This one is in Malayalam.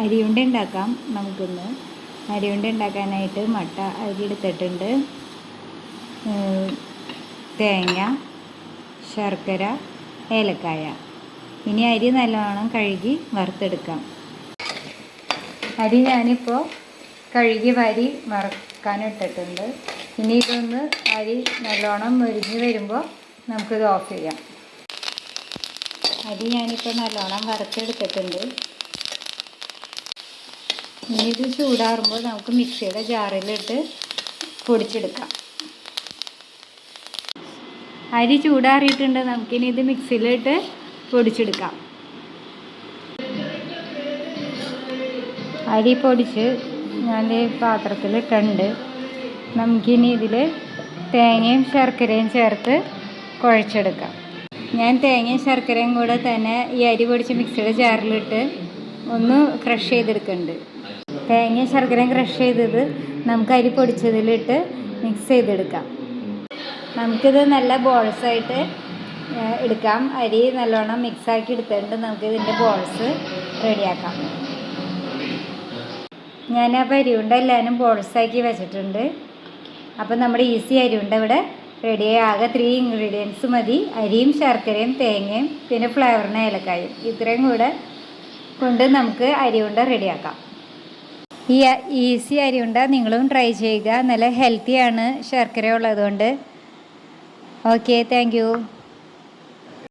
അരിയുണ്ട ഉണ്ടാക്കാം നമുക്കിന്ന്. അരിയുണ്ട ഉണ്ടാക്കാനായിട്ട് അരി എടുത്തിട്ടുണ്ട്, തേങ്ങ, ശർക്കര, ഏലക്കായ. ഇനി അരി നല്ലോണം കഴുകി വറുത്തെടുക്കാം. അരി ഞാനിപ്പോൾ കഴുകി വറുക്കാനിട്ടിട്ടുണ്ട്. ഇനി ഇതൊന്ന് അരി നല്ലോണം മുരിഞ്ഞ് വരുമ്പോൾ നമുക്കിത് ഓഫ് ചെയ്യാം. അരി ഞാനിപ്പോൾ നല്ലോണം വറുത്തെടുത്തിട്ടുണ്ട്. ഇനി ഇത് ചൂടാറുമ്പോൾ നമുക്ക് മിക്സിയുടെ ജാറിലിട്ട് പൊടിച്ചെടുക്കാം. അരി ചൂടാറിയിട്ടുണ്ട്, നമുക്കിനി ഇത് മിക്സിയിലിട്ട് പൊടിച്ചെടുക്കാം. അരി പൊടിച്ച് ഞാൻ പാത്രത്തിലിട്ടുണ്ട്. നമുക്കിനി ഇതിൽ തേങ്ങയും ശർക്കരയും ചേർത്ത് കുഴച്ചെടുക്കാം. ഞാൻ തേങ്ങയും ശർക്കരയും കൂടെ തന്നെ ഈ അരി പൊടിച്ച് മിക്സിയുടെ ജാറിലിട്ട് ഒന്ന് ക്രഷ് ചെയ്തെടുക്കുന്നുണ്ട്. തേങ്ങയും ശർക്കരയും ക്രഷ് ചെയ്തത് നമുക്ക് അരി പൊടിച്ചതിലിട്ട് മിക്സ് ചെയ്തെടുക്കാം. നമുക്കിത് നല്ല ബോൾസായിട്ട് എടുക്കാം. അരി നല്ലോണം മിക്സാക്കി എടുത്തിട്ട് നമുക്കിതിൻ്റെ ബോൾസ് റെഡിയാക്കാം. ഞാൻ അരിയുണ്ട എല്ലാവരും ബോൾസാക്കി വെച്ചിട്ടുണ്ട്. അപ്പം നമ്മുടെ ഈസി അരിയുണ്ട ഇവിടെ റെഡിയായി. ആകെ 3 ഇൻഗ്രീഡിയൻസ് മതി: അരിയും ശർക്കരയും തേങ്ങയും പിന്നെ ഫ്ലേവറിന് ഏലക്കായും. ഇത്രയും കൂടെ കൊണ്ട് നമുക്ക് അരിയുണ്ട റെഡിയാക്കാം. ഈ ഈസി അരിയുണ്ട നിങ്ങളും ട്രൈ ചെയ്യുക. നല്ല ഹെൽത്തിയാണ് ശർക്കര ഉള്ളതുകൊണ്ട്. Okay, thank you.